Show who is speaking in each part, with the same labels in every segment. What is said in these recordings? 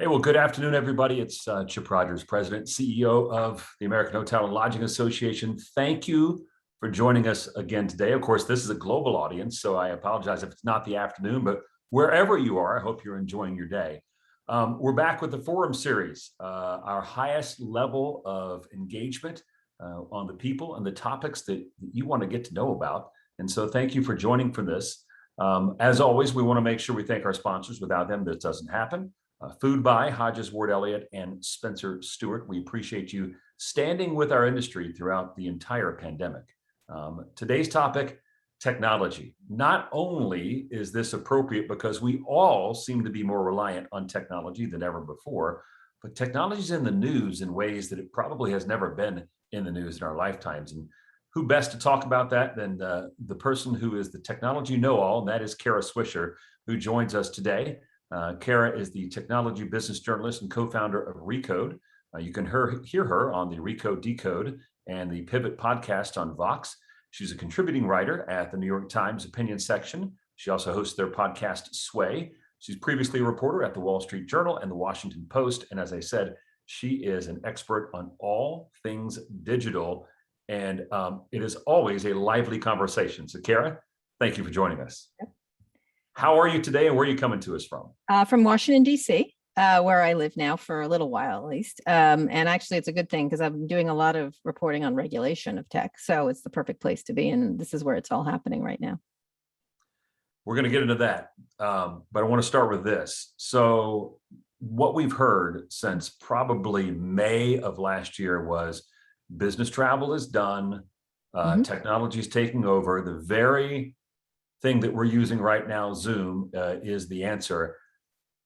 Speaker 1: Hey, well, good afternoon, everybody. It's Chip Rogers, President, CEO of the American Hotel and Lodging Association. Thank you for joining us again today. Of course, this is a global audience, so I apologize if it's not the afternoon, but wherever you are, I hope you're enjoying your day. We're back with the Forum Series, our highest level of engagement on the people and the topics that you want to get to know about. And so thank you for joining for this. As always, we want to make sure we thank our sponsors. Without them, this doesn't happen. Food by Hodges Ward Elliott and Spencer Stewart. We appreciate you standing with our industry throughout the entire pandemic. Today's topic, technology. Not only is this appropriate because we all seem to be more reliant on technology than ever before, but technology is in the news in ways that it probably has never been in the news in our lifetimes. And who best to talk about that than the person who is the technology know-all, and that is Kara Swisher, who joins us today. Kara is the technology business journalist and co-founder of Recode. You can hear her on the Recode Decode and the Pivot podcast on Vox. She's a contributing writer at the New York Times opinion section. She also hosts their podcast Sway. She's previously a reporter at the Wall Street Journal and the Washington Post. And as I said, she is an expert on all things digital. And it is always a lively conversation. So Kara, thank you for joining us. Yep. How are you today, and where are you coming to us from?
Speaker 2: From Washington, D.C., where I live now for a little while at least. And actually, it's a good thing because I'm doing a lot of reporting on regulation of tech. So it's the perfect place to be. And this is where it's all happening right now.
Speaker 1: We're going to get into that. But I want to start with this. So what we've heard since probably May of last year was business travel is done. Technology is taking over. The very thing that we're using right now, Zoom, is the answer.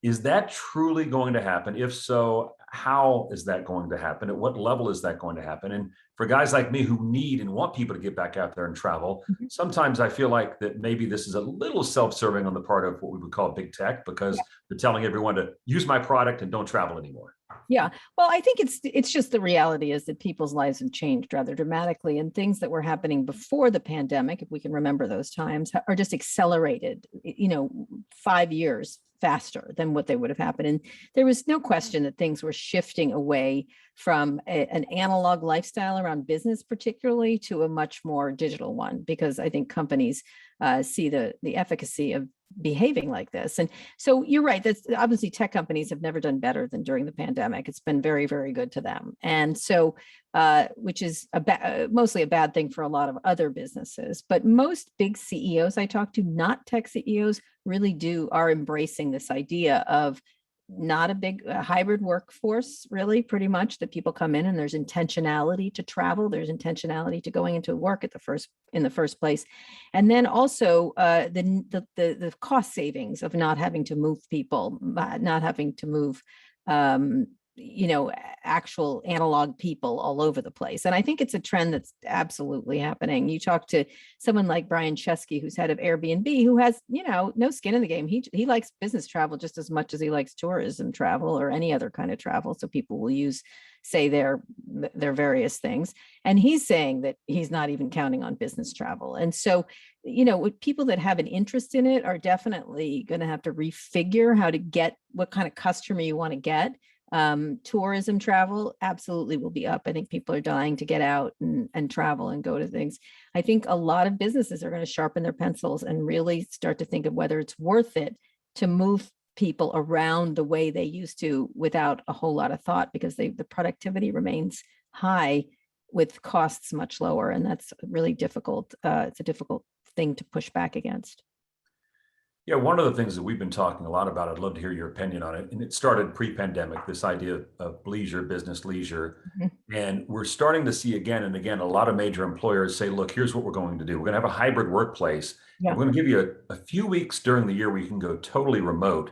Speaker 1: Is that truly going to happen? If so, how is that going to happen? At what level is that going to happen? And for guys like me who need and want people to get back out there and travel, sometimes I feel like that maybe this is a little self-serving on the part of what we would call big tech, because they're telling everyone to use my product and don't travel anymore.
Speaker 2: Yeah, well, I think it's just the reality is that people's lives have changed rather dramatically, and things that were happening before the pandemic, if we can remember those times, are just accelerated, 5 years faster than what they would have happened. And there was no question that things were shifting away from an analog lifestyle around business, particularly, to a much more digital one, because I think companies see the efficacy of behaving like this. And so you're right, that's obviously tech companies have never done better than during the pandemic. It's been very, very good to them. And so, which is mostly a bad thing for a lot of other businesses. But most big CEOs I talk to, not tech CEOs, really are embracing this idea of not a big hybrid workforce, really, pretty much, that people come in and there's intentionality to travel, there's intentionality to going into work in the first place, and then also the cost savings of not having to move people, not having to move actual analog people all over the place. And I think it's a trend that's absolutely happening. You talk to someone like Brian Chesky, who's head of Airbnb, who has, no skin in the game. He likes business travel just as much as he likes tourism travel or any other kind of travel. So people will say their various things. And he's saying that he's not even counting on business travel. And so, people that have an interest in it are definitely going to have to refigure how to get what kind of customer you want to get. Tourism travel absolutely will be up. I think people are dying to get out and travel and go to things. I think a lot of businesses are going to sharpen their pencils and really start to think of whether it's worth it to move people around the way they used to without a whole lot of thought, because the productivity remains high with costs much lower. And that's really difficult. It's a difficult thing to push back against.
Speaker 1: Yeah, one of the things that we've been talking a lot about, I'd love to hear your opinion on it. And it started pre-pandemic, this idea of leisure, business leisure. And we're starting to see again and again, a lot of major employers say, look, here's what we're going to do. We're going to have a hybrid workplace. We're going to give you a few weeks during the year where you can go totally remote.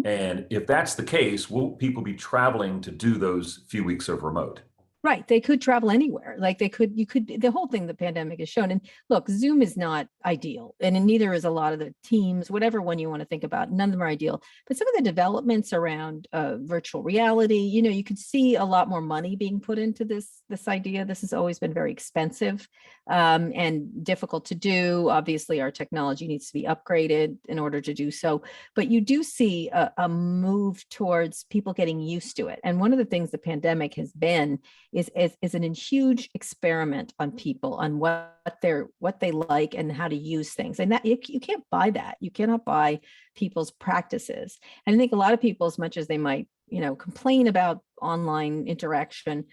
Speaker 1: And if that's the case, will people be traveling to do those few weeks of remote?
Speaker 2: Right. They could travel anywhere. Like the whole thing the pandemic has shown. And look, Zoom is not ideal. And neither is a lot of the teams, whatever one you want to think about. None of them are ideal. But some of the developments around virtual reality, you could see a lot more money being put into this idea. This has always been very expensive and difficult to do. Obviously, our technology needs to be upgraded in order to do so. But you do see a move towards people getting used to it. And one of the things the pandemic has been is an huge experiment on people, on what they like and how to use things. And that you can't buy that. You cannot buy people's practices. And I think a lot of people, as much as they might, complain about online interaction,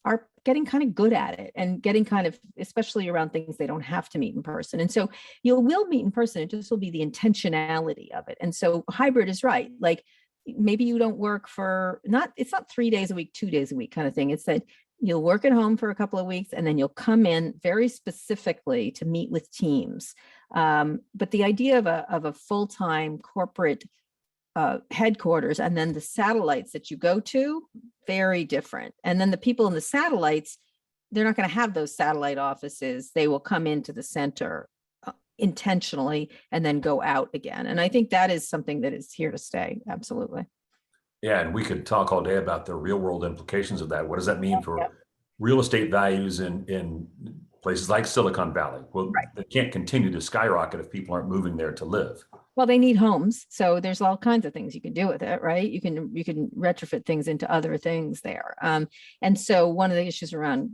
Speaker 2: are getting kind of good at it and getting kind of, especially around things they don't have to meet in person. And so you will meet in person. It just will be the intentionality of it. And so hybrid is right. Like maybe you don't work it's not 3 days a week, 2 days a week kind of thing. It's that you'll work at home for a couple of weeks and then you'll come in very specifically to meet with teams. But the idea of a full-time corporate headquarters and then the satellites that you go to, very different. And then the people in the satellites, they're not going to have those satellite offices. They will come into the center intentionally and then go out again. And I think that is something that is here to stay. Absolutely.
Speaker 1: Yeah, and we could talk all day about the real world implications of that. What does that mean for real estate values in places like Silicon Valley? Well,
Speaker 2: Right.
Speaker 1: They can't continue to skyrocket if people aren't moving there to live.
Speaker 2: Well, they need homes. So there's all kinds of things you can do with it, right? You can retrofit things into other things there. And so one of the issues around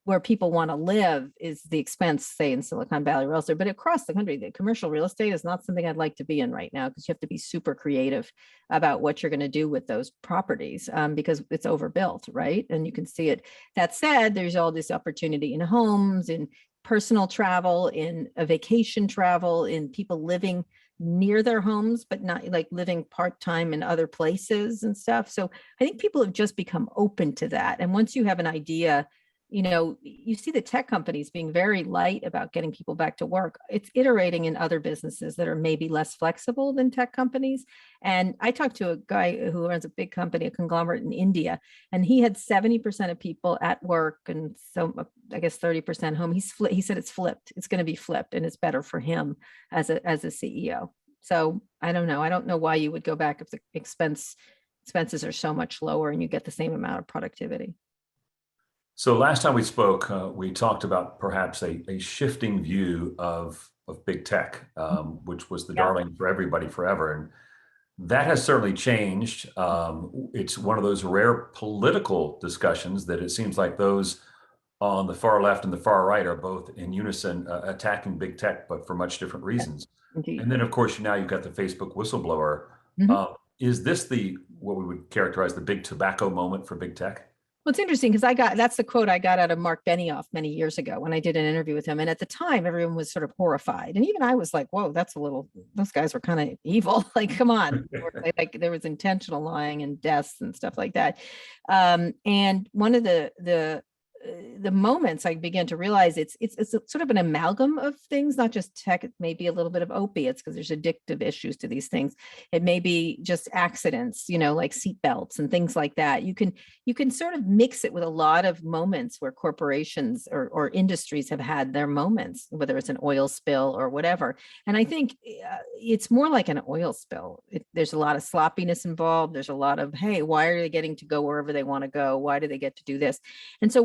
Speaker 2: where people want to live is the expense, say in Silicon Valley real estate, but across the country, the commercial real estate is not something I'd like to be in right now because you have to be super creative about what you're going to do with those properties because it's overbuilt, right? And you can see it. That said, there's all this opportunity in homes, in personal travel, in a vacation travel, in people living near their homes, but not like living part-time in other places and stuff. So I think people have just become open to that. And once you have an idea, you see the tech companies being very light about getting people back to work. It's iterating in other businesses that are maybe less flexible than tech companies. And I talked to a guy who runs a big company, a conglomerate in India, and he had 70% of people at work and so I guess 30% home. He said it's flipped. It's going to be flipped and it's better for him as a CEO. So I don't know. I don't know why you would go back if the expenses are so much lower and you get the same amount of productivity.
Speaker 1: So last time we spoke, we talked about perhaps a shifting view of big tech, which was the darling for everybody forever. And that has certainly changed. It's one of those rare political discussions that it seems like those on the far left and the far right are both in unison attacking big tech, but for much different reasons.
Speaker 2: Indeed.
Speaker 1: And then, of course, now you've got the Facebook whistleblower. Is this what we would characterize the big tobacco moment for big tech?
Speaker 2: Well, it's interesting because that's the quote I got out of Mark Benioff many years ago when I did an interview with him. And at the time, everyone was sort of horrified. And even I was like, whoa, those guys were kind of evil. Like, come on. Like there was intentional lying and deaths and stuff like that. And one of the moments I began to realize it's sort of an amalgam of things, not just tech. It may be a little bit of opiates because there's addictive issues to these things. It may be just accidents, like seat belts and things like that. You can sort of mix it with a lot of moments where corporations or industries have had their moments, whether it's an oil spill or whatever. And I think it's more like an oil spill. There's a lot of sloppiness involved. There's a lot of, hey, why are they getting to go wherever they want to go? Why do they get to do this? And so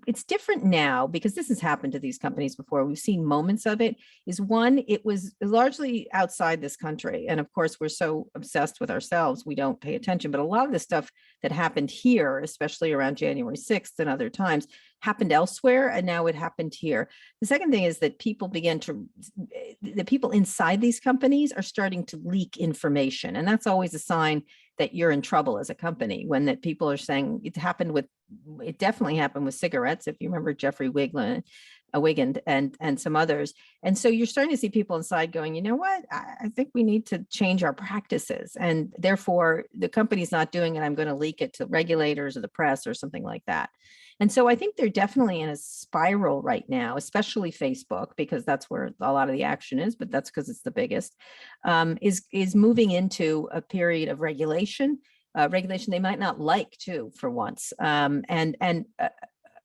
Speaker 2: it's different now because this has happened to these companies before. We've seen moments of it. Is one, it was largely outside this country. And of course, we're so obsessed with ourselves, we don't pay attention. But a lot of the stuff that happened here, especially around January 6th and other times, happened elsewhere. And now it happened here. The second thing is that the people inside these companies are starting to leak information. And that's always a sign that you're in trouble as a company, when that people are saying it definitely happened with cigarettes. If you remember Jeffrey Wigand and some others. And so you're starting to see people inside going, you know what, I think we need to change our practices. And therefore the company's not doing it. I'm going to leak it to regulators or the press or something like that. And so I think they're definitely in a spiral right now, especially Facebook, because that's where a lot of the action is, but that's because it's the biggest, is moving into a period of regulation regulation they might not like too, for once, and an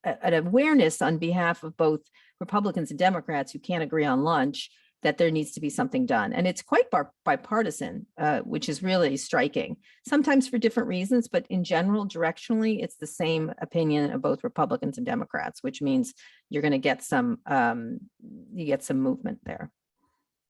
Speaker 2: awareness on behalf of both Republicans and Democrats who can't agree on lunch that there needs to be something done. And it's quite bipartisan, which is really striking, sometimes for different reasons, but in general, directionally, it's the same opinion of both Republicans and Democrats, which means you're going to get some, movement there.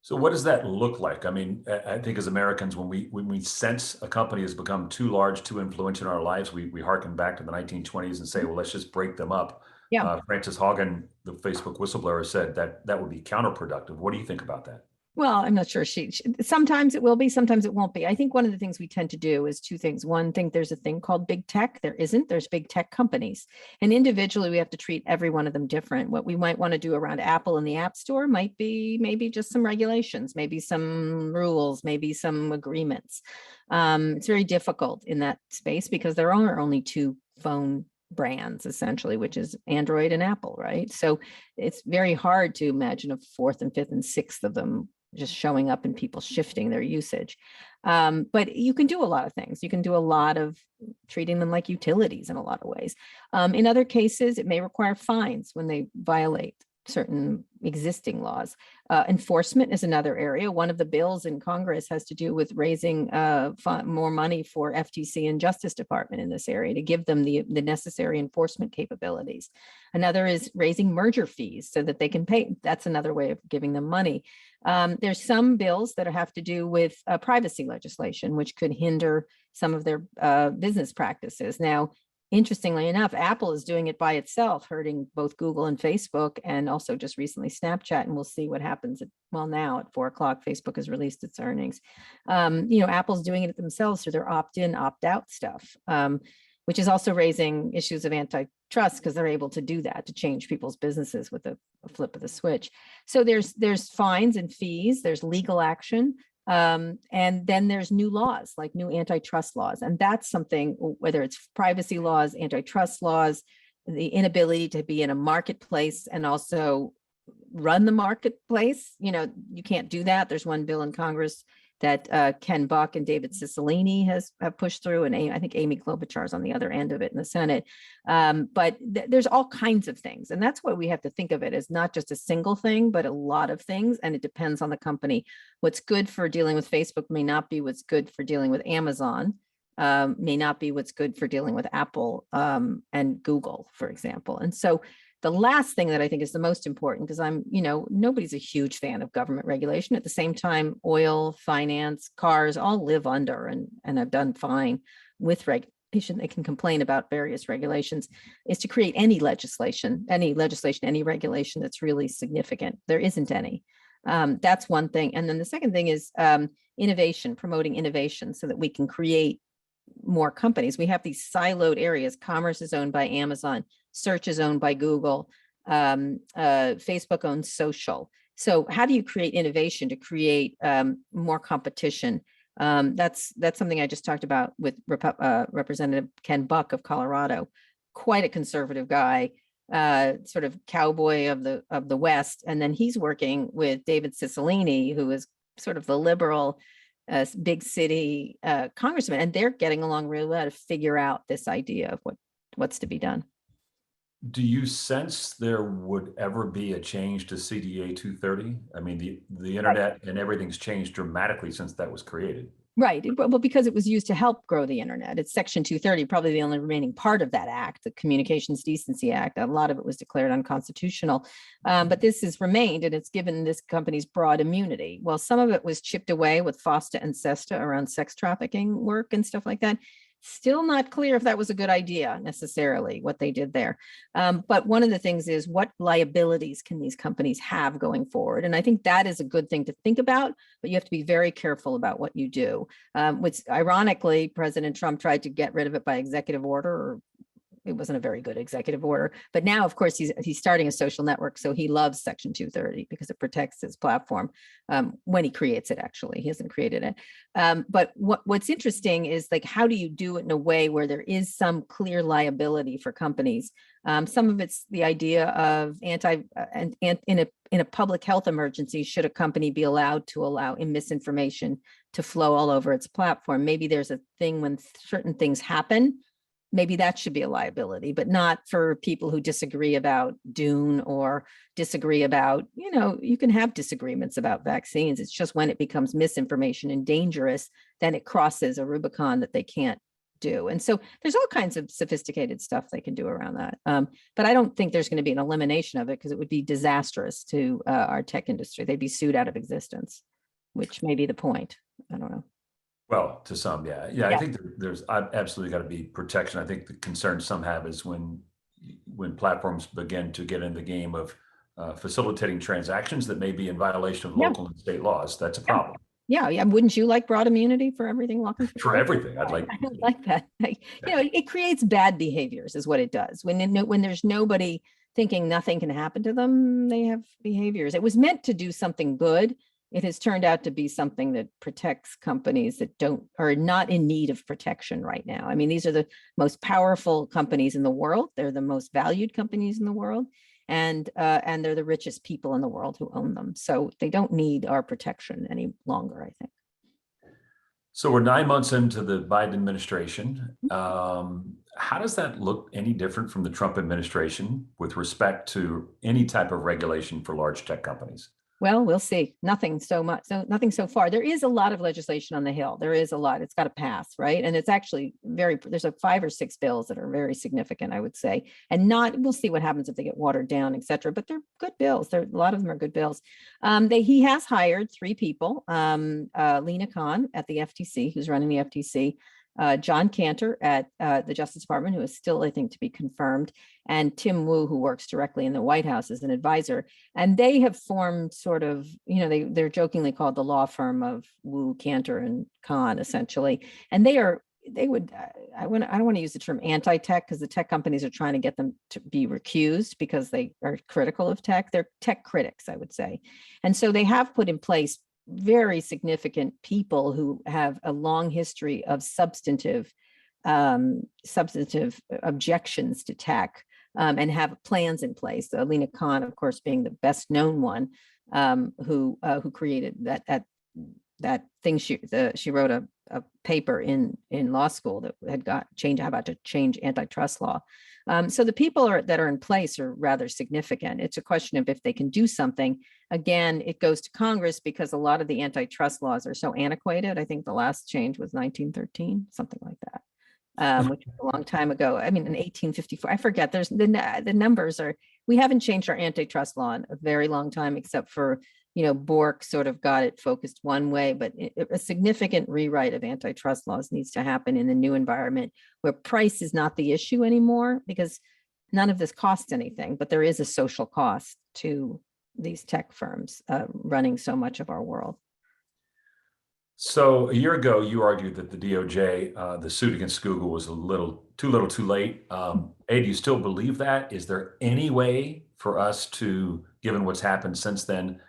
Speaker 1: So what does that look like? I mean, I think as Americans, when we sense a company has become too large, too influential in our lives, we harken back to the 1920s and say, well, let's just break them up.
Speaker 2: Yeah.
Speaker 1: Frances Haugen, the Facebook whistleblower, said that would be counterproductive. What do you think about that?
Speaker 2: Well, I'm not sure. She sometimes it will be, sometimes it won't be. I think one of the things we tend to do is two things. One, think there's a thing called big tech. There isn't. There's big tech companies, and individually we have to treat every one of them different. What we might want to do around Apple and the App Store might be maybe just some regulations, maybe some rules, maybe some agreements. It's very difficult in that space because there are only two phone brands essentially, which is Android and Apple, right? So it's very hard to imagine a fourth and fifth and sixth of them just showing up and people shifting their usage. But you can do a lot of things. You can do a lot of treating them like utilities in a lot of ways. In other cases, it may require fines when they violate certain existing laws. Enforcement is another area. One of the bills in Congress has to do with raising more money for FTC and Justice Department in this area to give them the necessary enforcement capabilities. Another is raising merger fees so that they can pay. That's another way of giving them money. There's some bills that have to do with privacy legislation, which could hinder some of their business practices. Now, interestingly enough, Apple is doing it by itself, hurting both Google and Facebook, and also just recently Snapchat. And we'll see what happens now at 4:00, Facebook has released its earnings. Apple's doing it themselves through their opt-in, opt-out stuff, which is also raising issues of antitrust because they're able to do that, to change people's businesses with a flip of the switch. So there's fines and fees, there's legal action. And then there's new laws, like new antitrust laws. And that's something, whether it's privacy laws, antitrust laws, the inability to be in a marketplace and also run the marketplace. You can't do that. There's one bill in Congress that Ken Buck and David Cicilline have pushed through, and I think Amy Klobuchar is on the other end of it in the Senate. But there's all kinds of things, and that's why we have to think of it as not just a single thing, but a lot of things, and it depends on the company. What's good for dealing with Facebook may not be what's good for dealing with Amazon, may not be what's good for dealing with Apple and Google, for example. And so the last thing that I think is the most important, because nobody's a huge fan of government regulation. At the same time, oil, finance, cars all live under and have done fine with regulation. They can complain about various regulations, is to create any legislation, any regulation that's really significant. There isn't any. That's one thing. And then the second thing is innovation, promoting innovation so that we can create more companies. We have these siloed areas. Commerce is owned by Amazon. Search is owned by Google. Facebook owns social. So how do you create innovation to create more competition? That's something I just talked about with Representative Ken Buck of Colorado, quite a conservative guy, sort of cowboy of the West. And then he's working with David Cicilline, who is sort of the liberal big city congressman, and they're getting along really well to figure out this idea of what's to be done.
Speaker 1: Do you sense there would ever be a change to CDA 230? I mean, the internet and everything's changed dramatically since that was created.
Speaker 2: Right. Well, because it was used to help grow the internet. It's Section 230, probably the only remaining part of that act, the Communications Decency Act. A lot of it was declared unconstitutional. But this has remained, and it's given this company's broad immunity. Well, some of it was chipped away with FOSTA and SESTA around sex trafficking work and stuff like that. Still not clear if that was a good idea necessarily, what they did there. But one of the things is, what liabilities can these companies have going forward? And I think that is a good thing to think about, but you have to be very careful about what you do. Which ironically, President Trump tried to get rid of it by executive order, or it wasn't a very good executive order. But now, of course, he's starting a social network, so he loves Section 230 because it protects his platform when he creates it. Actually, he hasn't created it. But what's interesting is, like, how do you do it in a way where there is some clear liability for companies Some of it's the idea of and in a public health emergency, should a company be allowed to allow misinformation to flow all over its platform? Maybe there's a thing when certain things happen, maybe that should be a liability, but not for people who disagree about Dune or disagree about, you can have disagreements about vaccines. It's just when it becomes misinformation and dangerous, then it crosses a Rubicon that they can't do. And so there's all kinds of sophisticated stuff they can do around that. But I don't think there's going to be an elimination of it, because it would be disastrous to our tech industry. They'd be sued out of existence, which may be the point. I don't know.
Speaker 1: Well, to some, yeah. I think there's absolutely got to be protection. I think the concern some have is when platforms begin to get in the game of facilitating transactions that may be in violation of local and state laws. That's a problem.
Speaker 2: Yeah. Wouldn't you like broad immunity for everything?
Speaker 1: For everything, I'd like.
Speaker 2: I don't like that. It creates bad behaviors, is what it does. When there's nobody thinking nothing can happen to them, they have behaviors. It was meant to do something good. It has turned out to be something that protects companies that are not in need of protection right now. I mean, these are the most powerful companies in the world. They're the most valued companies in the world. And they're the richest people in the world who own them. So they don't need our protection any longer, I think.
Speaker 1: So we're 9 months into the Biden administration. How does that look any different from the Trump administration with respect to any type of regulation for large tech companies?
Speaker 2: Well, we'll see. Nothing so much. So nothing so far. There is a lot of legislation on the Hill. There is a lot. It's got to pass, right? And it's actually there's 5 or 6 bills that are very significant, I would say. And we'll see what happens if they get watered down, et cetera. But they're good bills. A lot of them are good bills. He has hired 3 people. Lena Khan at the FTC, who's running the FTC. John Cantor at the Justice Department, who is still, I think, to be confirmed, and Tim Wu, who works directly in the White House as an advisor. And they have formed sort of, they're jokingly called the law firm of Wu, Cantor, and Khan, essentially. And I don't want to use the term anti-tech, because the tech companies are trying to get them to be recused because they are critical of tech. They're tech critics, I would say. And so they have put in place very significant people who have a long history of substantive objections to tech, and have plans in place. Lena Khan, of course, being the best known one, who created that thing. She wrote a paper in law school that had how about to change antitrust law. So the people that are in place are rather significant. It's a question of if they can do something. Again, it goes to Congress, because a lot of the antitrust laws are so antiquated. I think the last change was 1913, something like that, which was a long time ago. I mean, in 1854, I forget. There's the numbers are. We haven't changed our antitrust law in a very long time, except for Bork sort of got it focused one way, but a significant rewrite of antitrust laws needs to happen in the new environment where price is not the issue anymore, because none of this costs anything, but there is a social cost to these tech firms running so much of our world.
Speaker 1: So a year ago, you argued that the DOJ, the suit against Google, was too little too late. Do you still believe that? Is there any way for us to, given what's happened since then,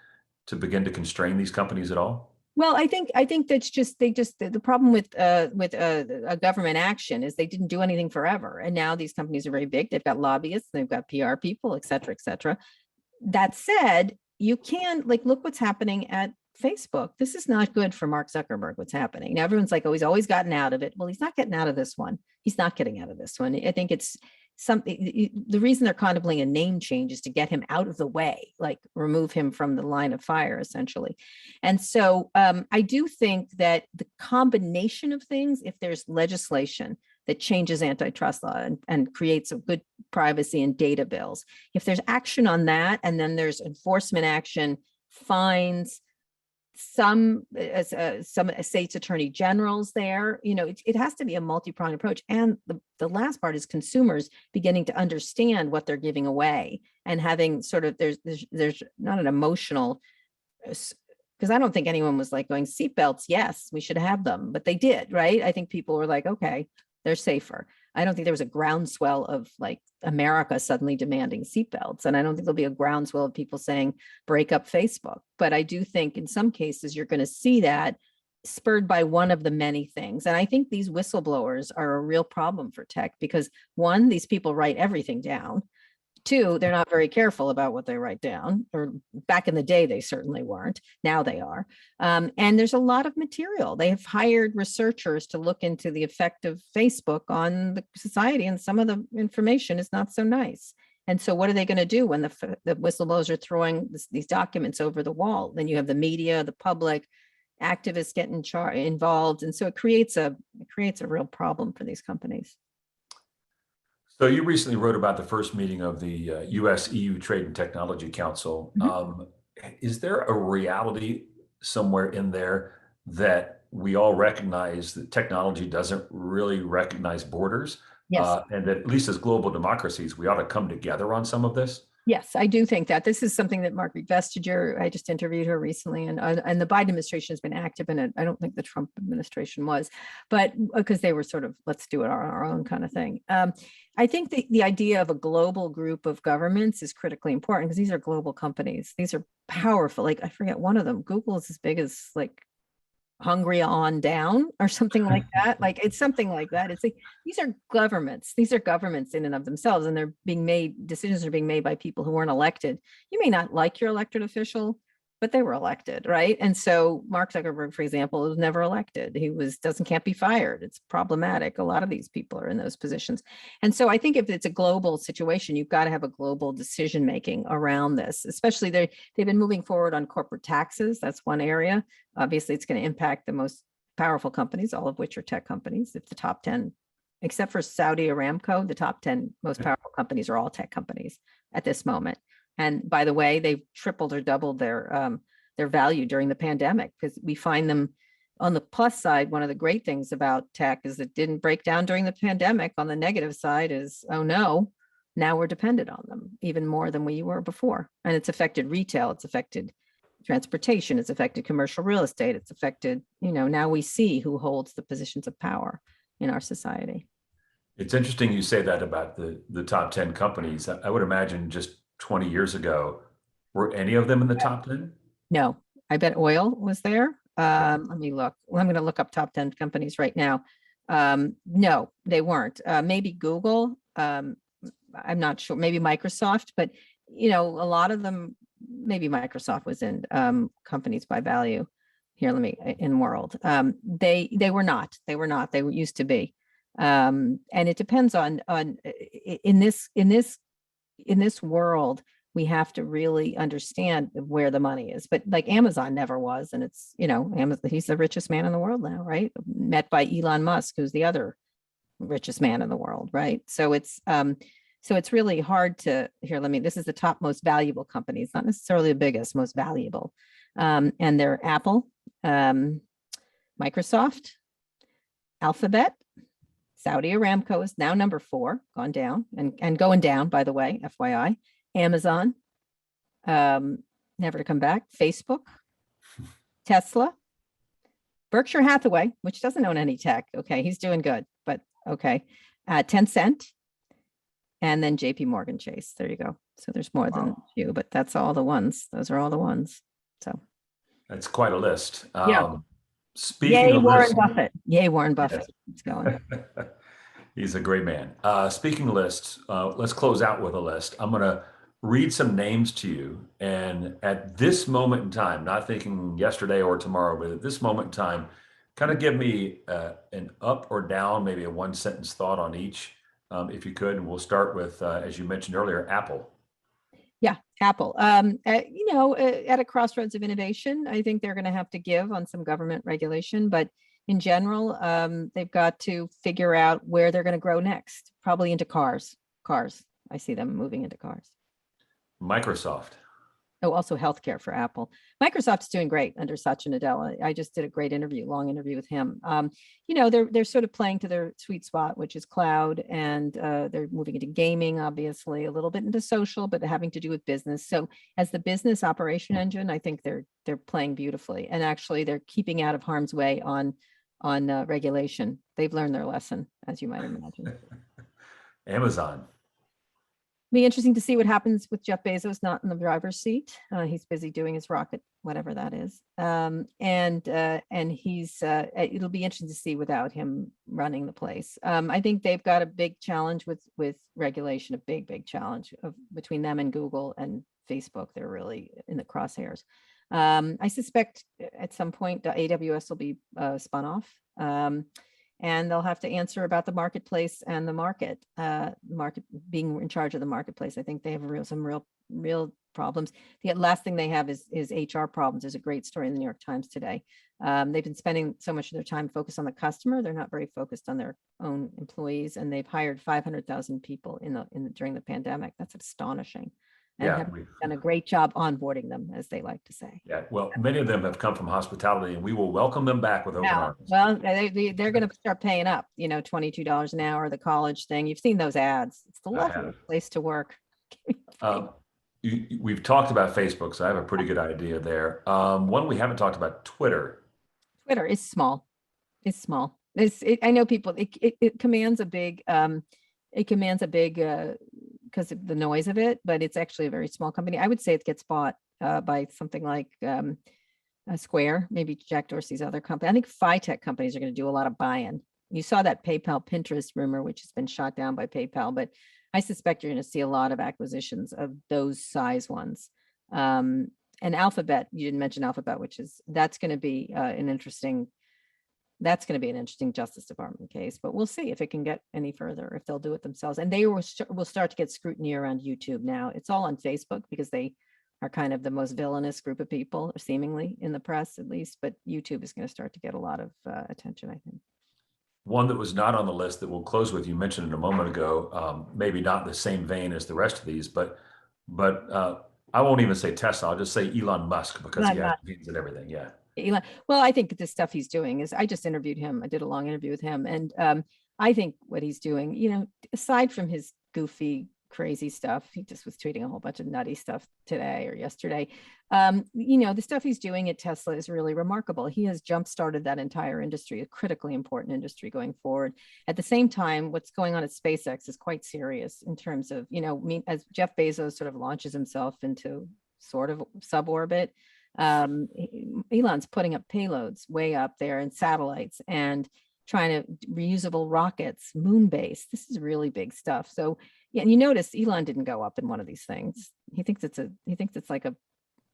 Speaker 1: to begin to constrain these companies at all?
Speaker 2: Well, I think that's the problem with a government action is they didn't do anything forever, and now these companies are very big. They've got lobbyists, they've got PR people, et cetera, et cetera. That said, you can look what's happening at Facebook. This is not good for Mark Zuckerberg, what's happening. Now everyone's like, oh, he's always gotten out of it. Well, he's not getting out of this one. He's not getting out of this one. I think it's something. The reason they're contemplating a name change is to get him out of the way, remove him from the line of fire, essentially. And so I do think that the combination of things, if there's legislation that changes antitrust law and creates a good privacy and data bills, if there's action on that, and then there's enforcement action, fines, some states attorney generals there, it has to be a multi-pronged approach. And the last part is consumers beginning to understand what they're giving away, and having sort of, there's not an emotional, because I don't think anyone was going, seatbelts, yes, we should have them, but they did, right? I think people were like, okay, they're safer. I don't think there was a groundswell of America suddenly demanding seatbelts. And I don't think there'll be a groundswell of people saying, break up Facebook. But I do think in some cases, you're going to see that spurred by one of the many things. And I think these whistleblowers are a real problem for tech because one, these people write everything down. Two, they're not very careful about what they write down, or back in the day, they certainly weren't. Now they are. And there's a lot of material. They have hired researchers to look into the effect of Facebook on the society, and some of the information is not so nice. And so what are they going to do when the whistleblowers are throwing these documents over the wall? Then you have the media, the public, activists get involved. And so it creates a real problem for these companies.
Speaker 1: So you recently wrote about the first meeting of the USEU Trade and Technology Council. Is there a reality somewhere in there that we all recognize that technology doesn't really recognize borders?
Speaker 2: Yes.
Speaker 1: And that at least as global democracies, we ought to come together on some of this?
Speaker 2: Yes, I do think that this is something that Margaret Vestager, I just interviewed her recently, and the Biden administration has been active in it. I don't think the Trump administration was, but because they were sort of, let's do it on our own kind of thing. I think the idea of a global group of governments is critically important because these are global companies. These are powerful. Like, I forget one of them, Google is as big as like Hungry on down or something like that. Like, it's something like that. It's like, these are governments in and of themselves, and decisions are being made by people who weren't elected. You may not like your elected official, but they were elected, right? And so Mark Zuckerberg, for example, was never elected. Can't be fired. It's problematic. A lot of these people are in those positions. And so I think if it's a global situation, you've got to have a global decision making around this, especially they've been moving forward on corporate taxes. That's one area. Obviously, it's going to impact the most powerful companies, all of which are tech companies. If the top 10, except for Saudi Aramco, the top 10 most powerful companies are all tech companies at this moment. And by the way, they've tripled or doubled their value during the pandemic, because we find them on the plus side. One of the great things about tech is it didn't break down during the pandemic. On the negative side is, oh no, now we're dependent on them even more than we were before. And it's affected retail, it's affected transportation, it's affected commercial real estate, it's affected, now we see who holds the positions of power in our society.
Speaker 1: It's interesting you say that about the top 10 companies. I would imagine just 20 years ago, were any of them in the top 10?
Speaker 2: No, I bet oil was there. Let me look. Well, I'm going to look up top 10 companies right now. No, they weren't. Maybe Google. I'm not sure. Maybe Microsoft, but a lot of them, maybe Microsoft was in companies by value. Here, in world. They were not. They were not. They used to be. And it depends on in this world, we have to really understand where the money is. But like Amazon never was, and it's Amazon, he's the richest man in the world now, right? Met by Elon Musk, who's the other richest man in the world, right? So it's really hard to this is the top most valuable companies, not necessarily the biggest, most valuable, and they're Apple, Microsoft, Alphabet. Saudi Aramco is now number 4, gone down and going down, by the way, FYI. Amazon, never to come back. Facebook, Tesla, Berkshire Hathaway, which doesn't own any tech. Okay, he's doing good, but okay. Tencent, and then JP Morgan Chase. There you go. So there's more than a few, but that's all the ones. Those are all the ones. So
Speaker 1: that's quite a list.
Speaker 2: Yeah.
Speaker 1: Speaking
Speaker 2: Yay,
Speaker 1: of
Speaker 2: Warren
Speaker 1: lists,
Speaker 2: Buffett. Yay, Warren Buffett.
Speaker 1: Yes.
Speaker 2: It's going.
Speaker 1: He's a great man. Speaking of lists, let's close out with a list. I'm going to read some names to you. And at this moment in time, not thinking yesterday or tomorrow, but at this moment in time, kind of give me an up or down, maybe a 1-sentence thought on each, if you could. And we'll start with, as you mentioned earlier, Apple.
Speaker 2: Yeah, Apple. At a crossroads of innovation, I think they're going to have to give on some government regulation, but in general, they've got to figure out where they're going to grow next, probably into cars. I see them moving into cars.
Speaker 1: Microsoft.
Speaker 2: Oh, also healthcare for Apple. Microsoft's doing great under Satya Nadella. I just did a great long interview with him. They're sort of playing to their sweet spot, which is cloud, and they're moving into gaming, obviously, a little bit into social, but having to do with business. So as the business operation engine, I think they're playing beautifully, and actually they're keeping out of harm's way on regulation. They've learned their lesson, as you might imagine.
Speaker 1: Amazon.
Speaker 2: Be interesting to see what happens with Jeff Bezos not in the driver's seat. He's busy doing his rocket, whatever that is. And he's it'll be interesting to see without him running the place. I think they've got a big challenge with regulation, a big challenge between them and Google and Facebook. They're really in the crosshairs. I suspect at some point the AWS will be spun off. And they'll have to answer about the marketplace and the market being in charge of the marketplace. I think they have some real problems. The last thing they have is HR problems. There's a great story in the New York Times today. They've been spending so much of their time focused on the customer. They're not very focused on their own employees, and they've hired 500,000 people during the pandemic. That's astonishing. And have done a great job onboarding them, as they like to say.
Speaker 1: Yeah, well, many of them have come from hospitality, and we will welcome them back with open arms.
Speaker 2: Well, they're going to start paying up, $22 an hour, the college thing. You've seen those ads. It's the loveliest place to work.
Speaker 1: We've talked about Facebook, so I have a pretty good idea there. One we haven't talked about, Twitter.
Speaker 2: Twitter is small. It's small. I know people, it commands a big, because of the noise of it, but it's actually a very small company. I would say it gets bought by something like Square, maybe Jack Dorsey's other company. I think tech companies are going to do a lot of buy-in. You saw that PayPal Pinterest rumor, which has been shot down by PayPal, but I suspect you're going to see a lot of acquisitions of those size ones. And Alphabet, you didn't mention Alphabet, that's going to be an interesting Justice Department case, but we'll see if it can get any further, if they'll do it themselves. And they will start to get scrutiny around YouTube now. It's all on Facebook because they are kind of the most villainous group of people, seemingly in the press at least, but YouTube is going to start to get a lot of attention, I think.
Speaker 1: One that was not on the list that we'll close with, you mentioned it a moment ago, maybe not the same vein as the rest of these, but I won't even say Tesla, I'll just say Elon Musk, because he has hands in everything, yeah.
Speaker 2: Elon, well, I think the stuff he's doing is, I just interviewed him. I did a long interview with him. And I think what he's doing, aside from his goofy, crazy stuff, he just was tweeting a whole bunch of nutty stuff today or yesterday. The stuff he's doing at Tesla is really remarkable. He has jump-started that entire industry, a critically important industry going forward. At the same time, what's going on at SpaceX is quite serious in terms of, as Jeff Bezos sort of launches himself into sort of suborbit, Elon's putting up payloads way up there and satellites and trying to reusable rockets, moon base. This is really big stuff. So yeah, and you notice Elon didn't go up in one of these things. He thinks it's like a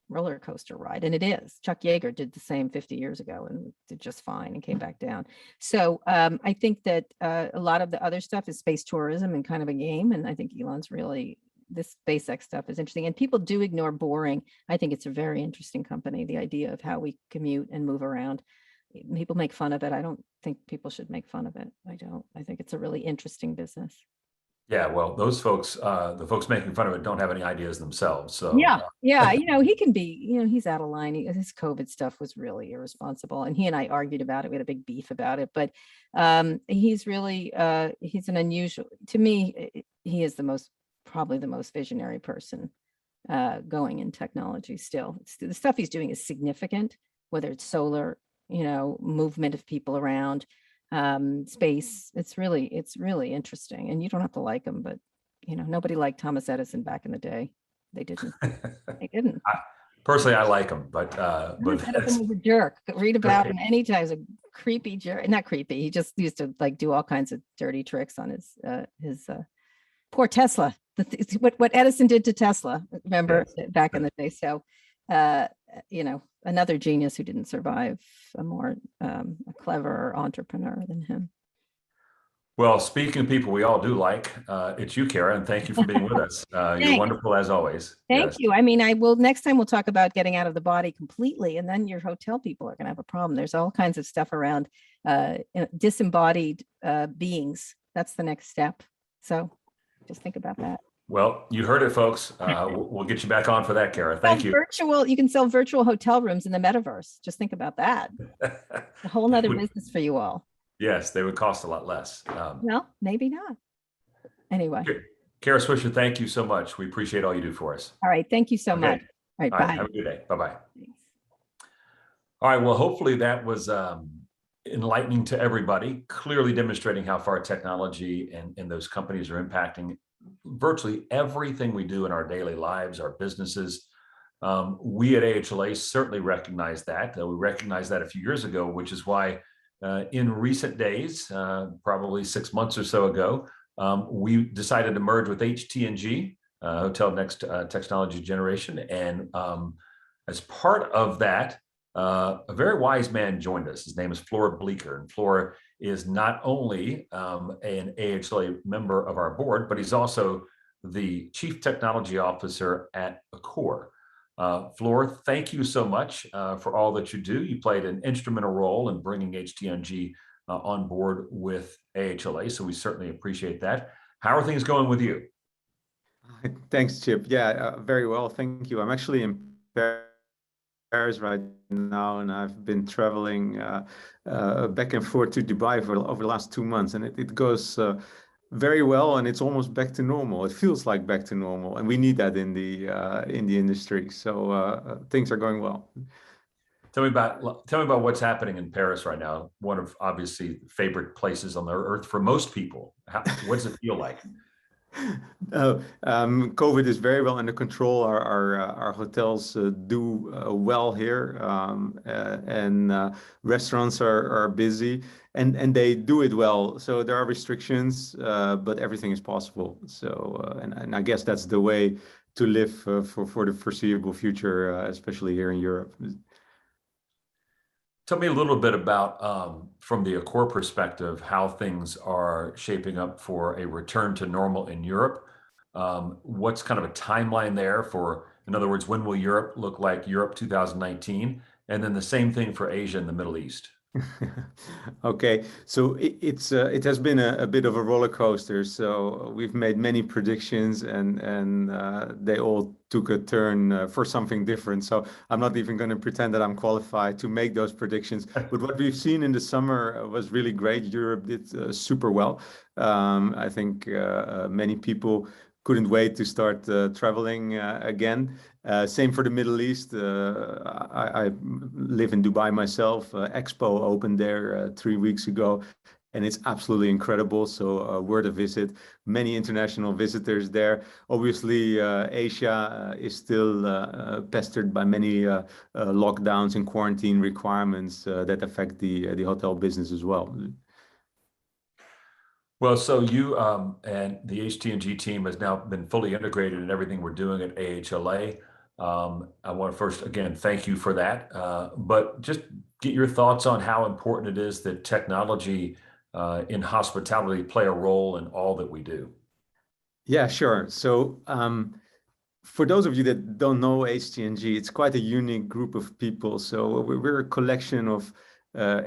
Speaker 2: roller coaster ride, and it is. Chuck Yeager did the same 50 years ago and did just fine and came back down. So I think that a lot of the other stuff is space tourism and kind of a game, and I think Elon's really, this SpaceX stuff is interesting, and people do ignore boring. I think it's a very interesting company. The idea of how we commute and move around, people make fun of it. I don't think people should make fun of it. I think it's a really interesting business.
Speaker 1: Yeah, well, those folks, the folks making fun of it don't have any ideas themselves. So
Speaker 2: yeah, he can be, he's out of line. His COVID stuff was really irresponsible, and he and I argued about it. We had a big beef about it, but he's really, he's an unusual, to me, he is probably the most visionary person going in technology still. The stuff he's doing is significant, whether it's solar, movement of people around, space. It's really interesting, and you don't have to like him, but nobody liked Thomas Edison back in the day. They didn't.
Speaker 1: Personally, I like him, but
Speaker 2: Edison was a jerk. Read about him anytime. He's a creepy jerk. Not creepy. He just used to do all kinds of dirty tricks on his poor Tesla. What Edison did to Tesla, remember, back in the day. So, another genius who didn't survive, a more a clever entrepreneur than him.
Speaker 1: Well, speaking of people we all do like, it's you, Kara, and thank you for being with us. You're wonderful as always.
Speaker 2: Thank you. I mean, next time we'll talk about getting out of the body completely, and then your hotel people are going to have a problem. There's all kinds of stuff around disembodied beings. That's the next step. So just think about that.
Speaker 1: Well, you heard it, folks. We'll get you back on for that, Kara. Thank you.
Speaker 2: You can sell virtual hotel rooms in the metaverse. Just think about that. A whole nother business for you all.
Speaker 1: Yes, they would cost a lot less.
Speaker 2: Well, maybe not. Anyway.
Speaker 1: Kara Swisher, thank you so much. We appreciate all you do for us.
Speaker 2: All right. Thank you so much. All right. Bye.
Speaker 1: Have a good day. Bye-bye. All right. Well, hopefully that was enlightening to everybody, clearly demonstrating how far technology and those companies are impacting virtually everything we do in our daily lives, our businesses. We at AHLA certainly recognize that. We recognized that a few years ago, which is why in recent days, probably 6 months or so ago, we decided to merge with HT&G, Hotel Next Technology Generation. And as part of that, a very wise man joined us. His name is Flora Bucher. And Flora is not only an AHLA member of our board, but he's also the Chief Technology Officer at Accor. Flora, thank you so much for all that you do. You played an instrumental role in bringing HT&G on board with AHLA, so we certainly appreciate that. How are things going with you?
Speaker 3: Thanks, Chip. Yeah, very well. Thank you. I'm actually in Paris right now, and I've been traveling back and forth to Dubai over the last 2 months, and it goes very well, and it's almost back to normal. It feels like back to normal, and we need that in the industry. So things are going well.
Speaker 1: Tell me about what's happening in Paris right now. One of obviously favorite places on the earth for most people. What does it feel like?
Speaker 3: COVID is very well under control. Our hotels do well here, and restaurants are busy, and they do it well. So there are restrictions, but everything is possible. So and I guess that's the way to live for the foreseeable future, especially here in Europe.
Speaker 1: Tell me a little bit about, from the Accor perspective, how things are shaping up for a return to normal in Europe. What's kind of a timeline there for, in other words, when will Europe look like Europe 2019? And then the same thing for Asia and the Middle East.
Speaker 3: Okay, so it has been a bit of a roller coaster. So we've made many predictions, and they all took a turn for something different. So I'm not even going to pretend that I'm qualified to make those predictions. But what we've seen in the summer was really great. Europe did super well. I think many people couldn't wait to start traveling again. Same for the Middle East. I live in Dubai myself. Expo opened there 3 weeks ago, and it's absolutely incredible. So worth a visit. Many international visitors there. Obviously, Asia is still pestered by many lockdowns and quarantine requirements that affect the hotel business as well.
Speaker 1: Well, so you and the HT&G team has now been fully integrated in everything we're doing at AHLA. I want to first, again, thank you for that. But just get your thoughts on how important it is that technology in hospitality play a role in all that we do.
Speaker 3: Yeah, sure. So for those of you that don't know HT&G, it's quite a unique group of people. So we're a collection of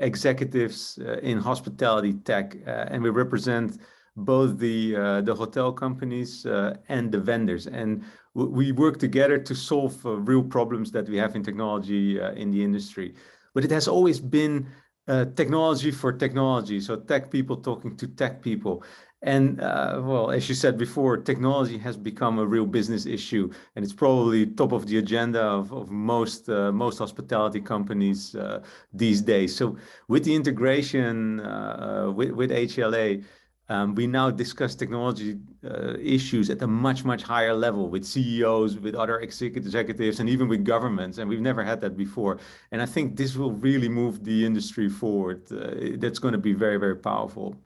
Speaker 3: executives in hospitality tech, and we represent both the hotel companies and the vendors, and we work together to solve real problems that we have in technology in the industry. But it has always been technology for technology, so tech people talking to tech people. And well, as you said before, technology has become a real business issue, and it's probably top of the agenda of most hospitality companies these days. So with the integration with HLA, we now discuss technology issues at a much higher level with CEOs, with other executives, and even with governments. And we've never had that before. And I think this will really move the industry forward. That's going to be very powerful.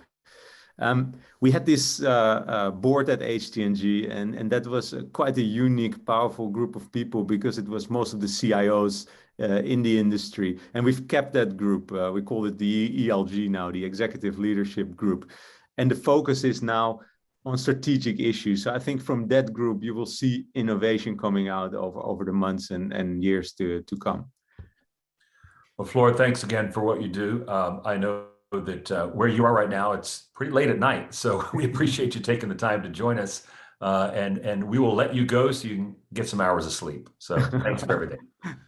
Speaker 3: We had this board at HT&G, and that was quite a unique, powerful group of people because it was most of the CIOs in the industry. And we've kept that group. We call it the ELG now, the Executive Leadership Group. And the focus is now on strategic issues. So I think from that group, you will see innovation coming out over the months and years to come.
Speaker 1: Well, Flora, thanks again for what you do. I know that where you are right now, it's pretty late at night. So we appreciate you taking the time to join us. And we will let you go so you can get some hours of sleep. So thanks for everything.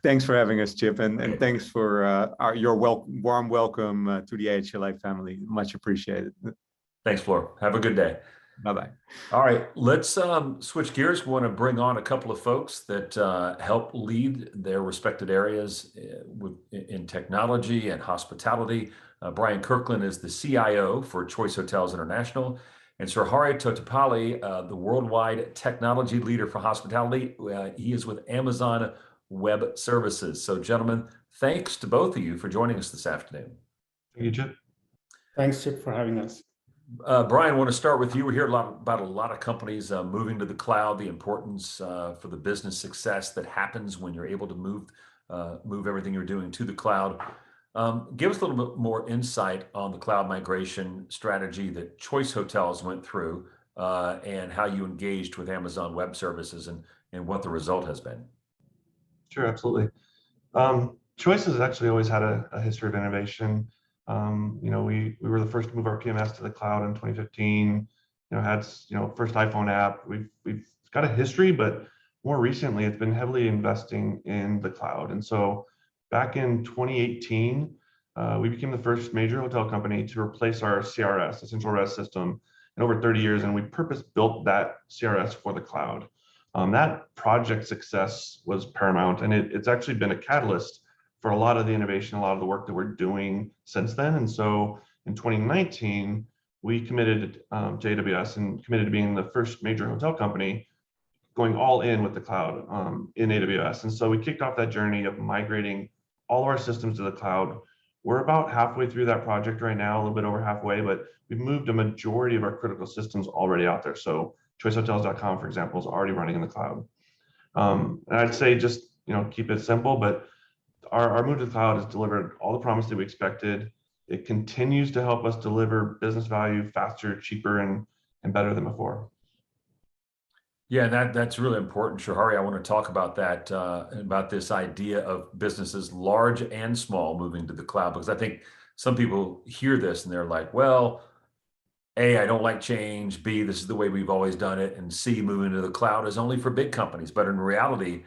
Speaker 3: Thanks for having us, Chip. And thanks for your warm welcome to the AHLA family. Much appreciated.
Speaker 1: Thanks, Flora. Have a good day.
Speaker 3: Bye-bye.
Speaker 1: All right, let's switch gears. We want to bring on a couple of folks that help lead their respected areas in technology and hospitality. Brian Kirkland is the CIO for Choice Hotels International, and Sir Hari Totapalli, the worldwide technology leader for hospitality. He is with Amazon Web Services. So gentlemen, thanks to both of you for joining us this afternoon.
Speaker 4: Thank you, Chip.
Speaker 5: Thanks, Chip, for having us.
Speaker 1: Brian, I want to start with you. We hear about a lot of companies moving to the cloud, the importance for the business success that happens when you're able to move everything you're doing to the cloud. Give us a little bit more insight on the cloud migration strategy that Choice Hotels went through and how you engaged with Amazon Web Services and what the result has been.
Speaker 4: Sure, absolutely. Choice has actually always had a history of innovation. We were the first to move our PMS to the cloud in 2015. Had first iPhone app. We've got a history, but more recently, it's been heavily investing in the cloud. And so, back in 2018, we became the first major hotel company to replace our CRS, the central res system, in over 30 years, and we purpose-built that CRS for the cloud. That project success was paramount, and it's actually been a catalyst for a lot of the innovation, a lot of the work that we're doing since then. And so in 2019, we committed to AWS and committed to being the first major hotel company going all in with the cloud in AWS. And so we kicked off that journey of migrating all of our systems to the cloud. We're about halfway through that project right now, a little bit over halfway, but we've moved a majority of our critical systems already out there. So choicehotels.com, for example, is already running in the cloud. And I'd say just keep it simple, but our move to the cloud has delivered all the promise that we expected. It continues to help us deliver business value faster, cheaper, and better than before.
Speaker 1: Yeah, that's really important, Shahari. I want to talk about that, about this idea of businesses large and small moving to the cloud, because I think some people hear this and they're like, well, A, I don't like change. B, this is the way we've always done it. And C, moving to the cloud is only for big companies. But in reality,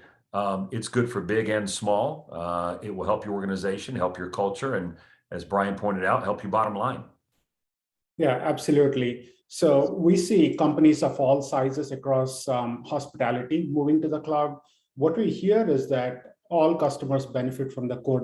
Speaker 1: it's good for big and small. It will help your organization, help your culture, and as Brian pointed out, help your bottom line.
Speaker 5: Yeah, absolutely. So we see companies of all sizes across hospitality moving to the cloud. What we hear is that all customers benefit from the core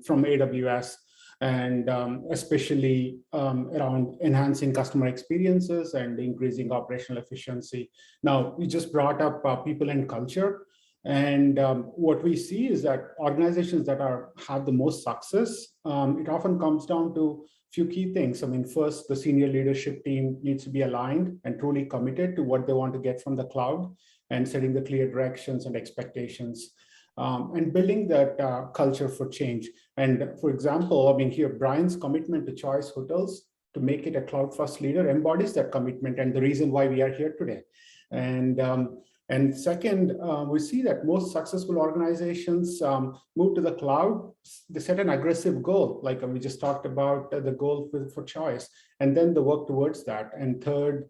Speaker 5: from AWS, and especially around enhancing customer experiences and increasing operational efficiency. Now, you just brought up people and culture. And what we see is that organizations that have the most success, it often comes down to a few key things. I mean, first, the senior leadership team needs to be aligned and truly committed to what they want to get from the cloud and setting the clear directions and expectations, and building that culture for change. And for example, I mean, here, Brian's commitment to Choice Hotels to make it a cloud-first leader embodies that commitment and the reason why we are here today. And second, we see that most successful organizations move to the cloud. They set an aggressive goal, like we just talked about the goal for Choice, and then they work towards that. And third,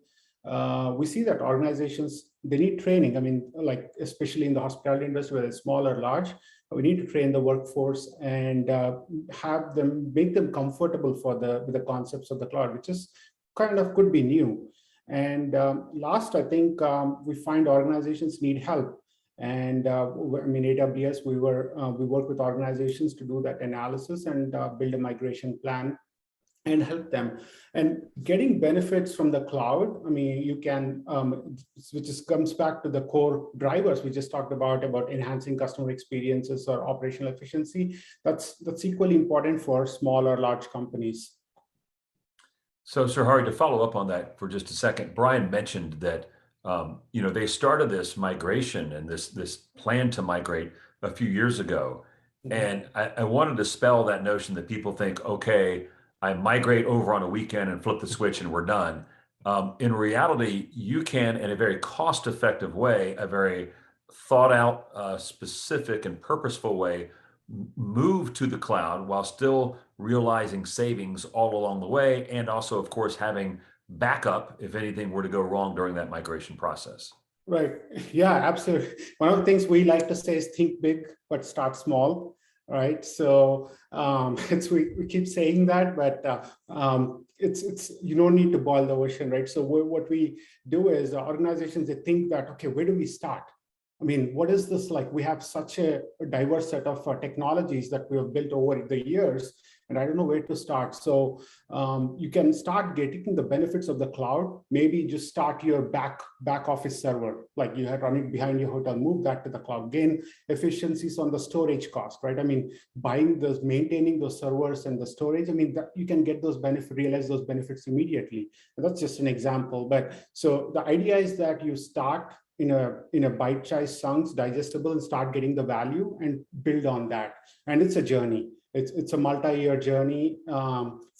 Speaker 5: we see that organizations, they need training. I mean, like especially in the hospitality industry, whether it's small or large, we need to train the workforce and make them comfortable with the concepts of the cloud, which is could be new. And last, I think we find organizations need help. And I mean, AWS, we work with organizations to do that analysis and build a migration plan and help them. And getting benefits from the cloud, I mean, you can, which comes back to the core drivers we just talked about enhancing customer experiences or operational efficiency. That's equally important for small or large companies.
Speaker 1: So, Sir Hari, to follow up on that for just a second, Brian mentioned that they started this migration and this plan to migrate a few years ago, and I wanted to dispel that notion that people think, okay, I migrate over on a weekend and flip the switch and we're done. In reality, you can, in a very cost-effective way, a very thought-out, specific and purposeful way, move to the cloud while still realizing savings all along the way, and also, of course, having backup if anything were to go wrong during that migration process.
Speaker 5: Right. Yeah, absolutely. One of the things we like to say is think big, but start small. Right. So we keep saying that, but it's you don't need to boil the ocean, right? So what we do is organizations, they think that, okay, where do we start? I mean, what is this like? We have such a diverse set of technologies that we have built over the years. and I don't know where to start. So you can start getting the benefits of the cloud. Maybe just start your back office server, like you had running behind your hotel, move that to the cloud, gain efficiencies on the storage cost, right? I mean, maintaining those servers and the storage, I mean, that you can get those benefits, realize those benefits immediately. And that's just an example. But so the idea is that you start in a bite-sized chunks, digestible, and start getting the value and build on that. And it's a journey. It's a multi-year journey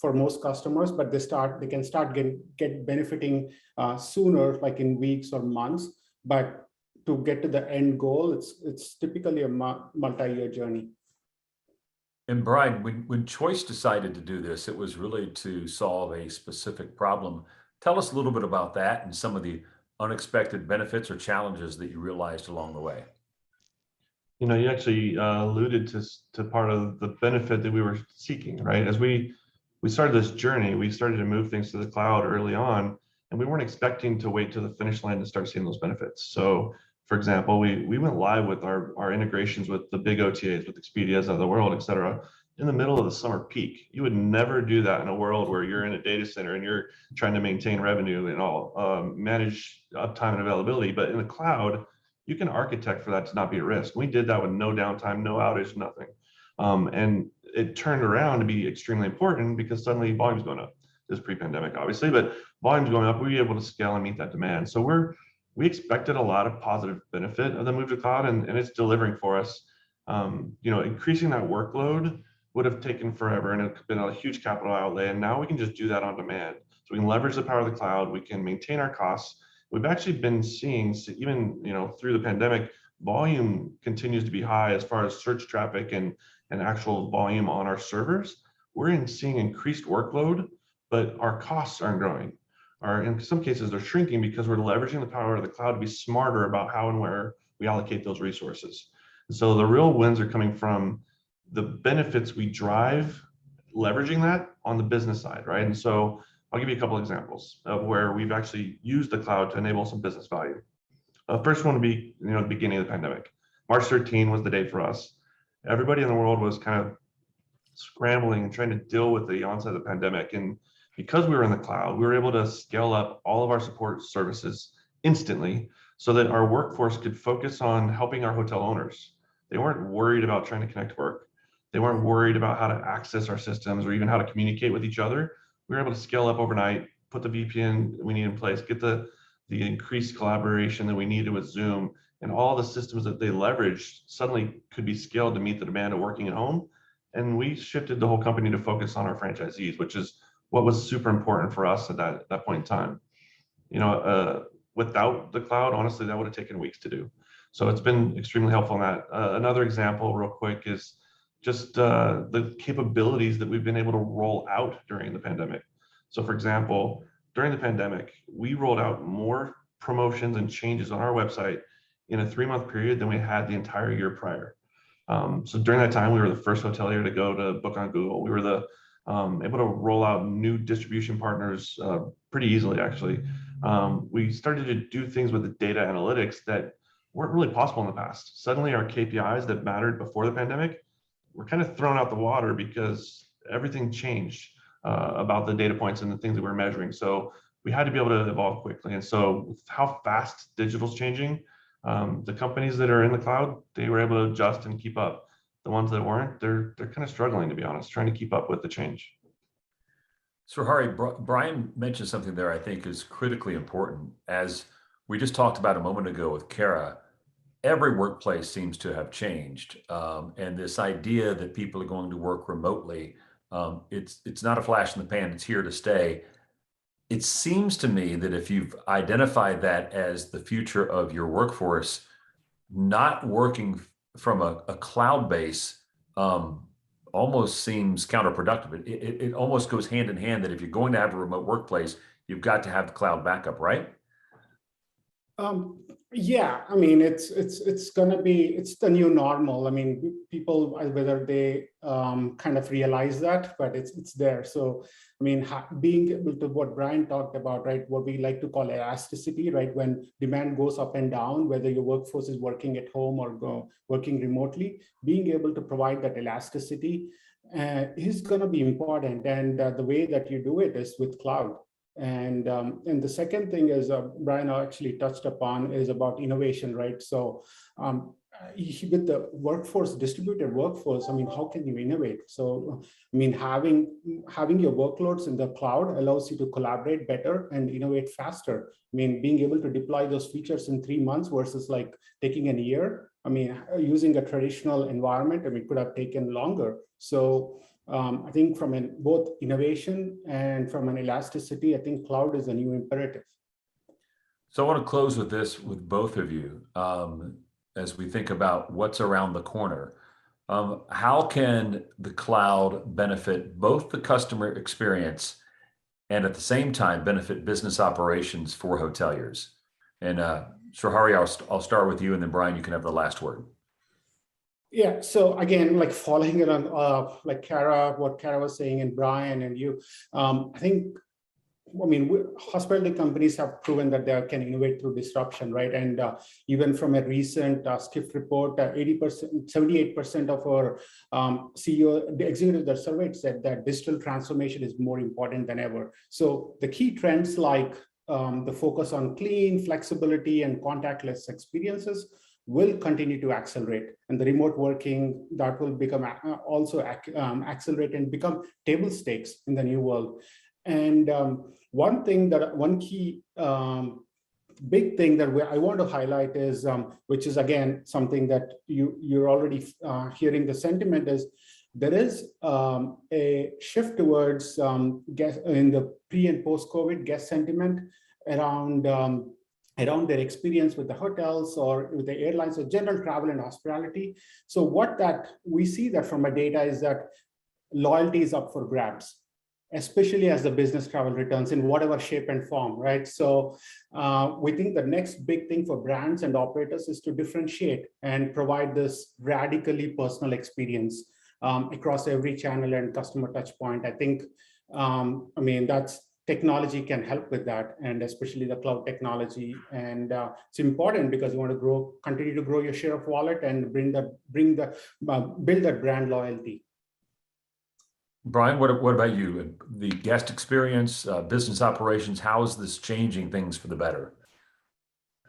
Speaker 5: for most customers, but they can start get benefiting sooner, like in weeks or months. But to get to the end goal, it's typically a multi-year journey.
Speaker 1: And Brian, when Choice decided to do this, it was really to solve a specific problem. Tell us a little bit about that and some of the unexpected benefits or challenges that you realized along the way.
Speaker 4: You know, you actually alluded to part of the benefit that we were seeking, right? As we started this journey, we started to move things to the cloud early on, and we weren't expecting to wait to the finish line to start seeing those benefits. So, for example, we went live with our integrations with the big OTAs, with Expedias of the world, et cetera, in the middle of the summer peak. You would never do that in a world where you're in a data center and you're trying to maintain revenue and all, manage uptime and availability. But in the cloud, you can architect for that to not be at risk. We did that with no downtime, no outage, nothing. And it turned around to be extremely important because suddenly volume's going up. This pre-pandemic, obviously, but volume's going up. We were able to scale and meet that demand. So we expected a lot of positive benefit of the move to cloud, and it's delivering for us. You know, increasing that workload would have taken forever, and it's been a huge capital outlay. And now we can just do that on demand. So we can leverage the power of the cloud. We can maintain our costs. We've actually been seeing, even through the pandemic, volume continues to be high as far as search traffic and actual volume on our servers. We're seeing increased workload, but our costs aren't growing. In some cases, they're shrinking because we're leveraging the power of the cloud to be smarter about how and where we allocate those resources. And so the real wins are coming from the benefits we drive, leveraging that on the business side, right? And so I'll give you a couple examples of where we've actually used the cloud to enable some business value. First one would be, the beginning of the pandemic. March 13 was the day for us. Everybody in the world was kind of scrambling and trying to deal with the onset of the pandemic. And because we were in the cloud, we were able to scale up all of our support services instantly so that our workforce could focus on helping our hotel owners. They weren't worried about trying to connect to work. They weren't worried about how to access our systems or even how to communicate with each other. We were able to scale up overnight, put the VPN we need in place, get the increased collaboration that we needed with Zoom, and all the systems that they leveraged suddenly could be scaled to meet the demand of working at home. And we shifted the whole company to focus on our franchisees, which is what was super important for us at that point in time. Without the cloud, honestly, that would have taken weeks to do. So it's been extremely helpful in that. Another example real quick is just the capabilities that we've been able to roll out during the pandemic. So for example, during the pandemic, we rolled out more promotions and changes on our website in a 3-month period than we had the entire year prior. So during that time, we were the first hotelier to go to book on Google. We were able to roll out new distribution partners pretty easily, actually. We started to do things with the data analytics that weren't really possible in the past. Suddenly our KPIs that mattered before the pandemic were kind of thrown out the water because everything changed about the data points and the things that we're measuring. So we had to be able to evolve quickly. And so with how fast digital's changing, the companies that are in the cloud, they were able to adjust and keep up. The ones that weren't, they're kind of struggling, to be honest, trying to keep up with the change.
Speaker 1: So Hari, Brian mentioned something there I think is critically important. As we just talked about a moment ago with Kara, every workplace seems to have changed. And this idea that people are going to work remotely, it's not a flash in the pan, it's here to stay. It seems to me that if you've identified that as the future of your workforce, not working from a cloud base almost seems counterproductive. It almost goes hand in hand that if you're going to have a remote workplace, you've got to have the cloud backup, right?
Speaker 5: Yeah, I mean, it's the new normal. I mean, people, whether they kind of realize that, but it's there. So, I mean, being able to, what Brian talked about, right, what we like to call elasticity, right, when demand goes up and down, whether your workforce is working at home or working remotely, being able to provide that elasticity is going to be important. And the way that you do it is with cloud. And the second thing is, Brian actually touched upon, is about innovation, right? So with the workforce, distributed workforce, I mean, how can you innovate? So, I mean, having your workloads in the cloud allows you to collaborate better and innovate faster. I mean, being able to deploy those features in 3 months versus like taking a year. I mean, using a traditional environment, I mean, could have taken longer. So I think from both innovation and from an elasticity, I think cloud is a new imperative.
Speaker 1: So I want to close with this with both of you. As we think about what's around the corner, how can the cloud benefit both the customer experience and at the same time benefit business operations for hoteliers? And Srihari, I'll start with you, and then Brian, you can have the last word.
Speaker 5: Yeah, so again, like following it on like what Kara was saying, and Brian and you, I think, I mean, hospitality companies have proven that they can innovate through disruption, right? And even from a recent Skift report, 78% of our the executives that surveyed said that digital transformation is more important than ever. So the key trends like the focus on clean, flexibility, and contactless experiences will continue to accelerate, and the remote working that will become also accelerate and become table stakes in the new world. And one key big thing that I want to highlight is, which is again something that you're already hearing the sentiment, is there is a shift towards guest in the pre and post COVID guest sentiment around their experience with the hotels or with the airlines or general travel and hospitality. So what that we see that from our data is that loyalty is up for grabs, especially as the business travel returns in whatever shape and form, right? So we think the next big thing for brands and operators is to differentiate and provide this radically personal experience across every channel and customer touch point. I think, I mean, technology can help with that, and especially the cloud technology. And it's important because you want to continue to grow your share of wallet and build that brand loyalty.
Speaker 1: Brian, what about you? The guest experience, business operations, how is this changing things for the better?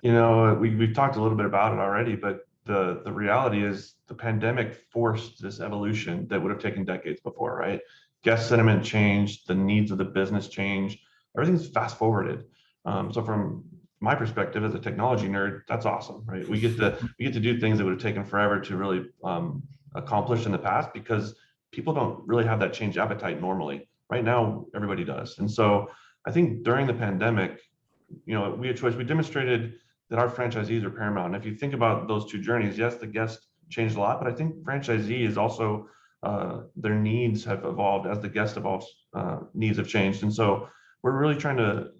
Speaker 4: You know, we've talked a little bit about it already, but the reality is the pandemic forced this evolution that would have taken decades before, right? Guest sentiment changed, the needs of the business changed, everything's fast forwarded. So from my perspective as a technology nerd, that's awesome, right? We get to do things that would have taken forever to really accomplish in the past, because people don't really have that change appetite normally. Right now, everybody does. And so I think during the pandemic, you know, we had choice. We demonstrated that our franchisees are paramount. And if you think about those two journeys, yes, the guest changed a lot, but I think franchisee is also their needs have evolved as the guest evolves, needs have changed. And so we're really trying to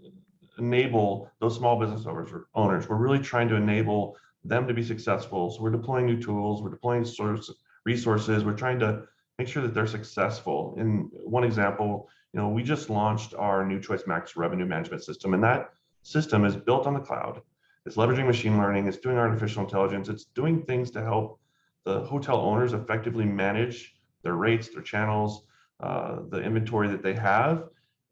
Speaker 4: enable those small business owners. We're really trying to enable them to be successful. So we're deploying new tools, we're deploying resources, we're trying to make sure that they're successful. In one example, you know, we just launched our new Choice Max revenue management system, and that system is built on the cloud. It's leveraging machine learning, it's doing artificial intelligence, it's doing things to help the hotel owners effectively manage their rates, their channels, the inventory that they have,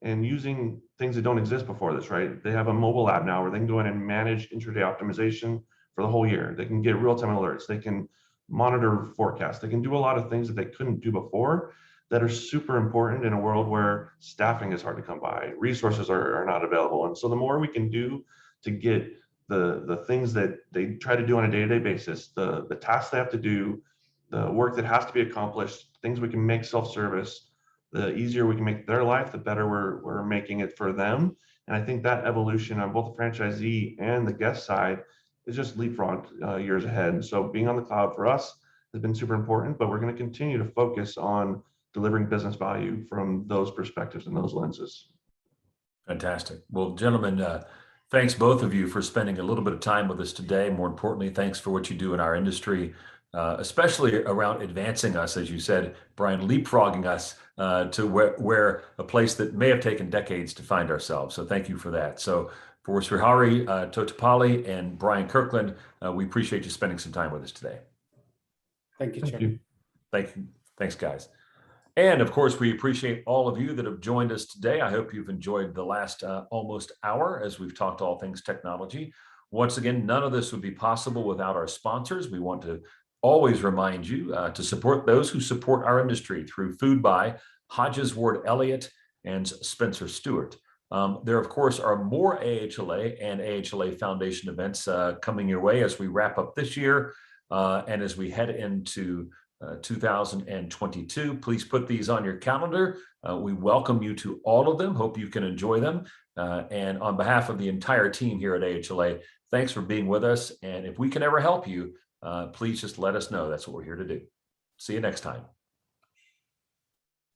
Speaker 4: and using things that don't exist before this, right? They have a mobile app now where they can go in and manage intraday optimization for the whole year. They can get real-time alerts, they can monitor forecasts, they can do a lot of things that they couldn't do before that are super important in a world where staffing is hard to come by, resources are not available. And so the more we can do to get the things that they try to do on a day-to-day basis, the tasks they have to do, the work that has to be accomplished, things we can make self-service, the easier we can make their life, the better we're making it for them. And I think that evolution on both the franchisee and the guest side is just leapfrog years ahead. And so being on the cloud for us has been super important, but we're going to continue to focus on delivering business value from those perspectives and those lenses.
Speaker 1: Fantastic. Well, gentlemen, thanks both of you for spending a little bit of time with us today. More importantly, thanks for what you do in our industry, especially around advancing us, as you said, Brian, leapfrogging us to where a place that may have taken decades to find ourselves. So thank you for that. So for Srihari Totapalli and Brian Kirkland, we appreciate you spending some time with us today.
Speaker 5: Thank you, Chair.
Speaker 4: Thank you.
Speaker 1: Thank you. Thanks, guys. And of course, we appreciate all of you that have joined us today. I hope you've enjoyed the last almost hour as we've talked all things technology. Once again, none of this would be possible without our sponsors. We want to always remind you to support those who support our industry through Food Buy, Hodges Ward Elliott, and Spencer Stewart. There, of course, are more AHLA and AHLA Foundation events coming your way as we wrap up this year and as we head into 2022. Please put these on your calendar. We welcome you to all of them. Hope you can enjoy them. And on behalf of the entire team here at AHLA, thanks for being with us. And if we can ever help you, please just let us know. That's what we're here to do. See you next time.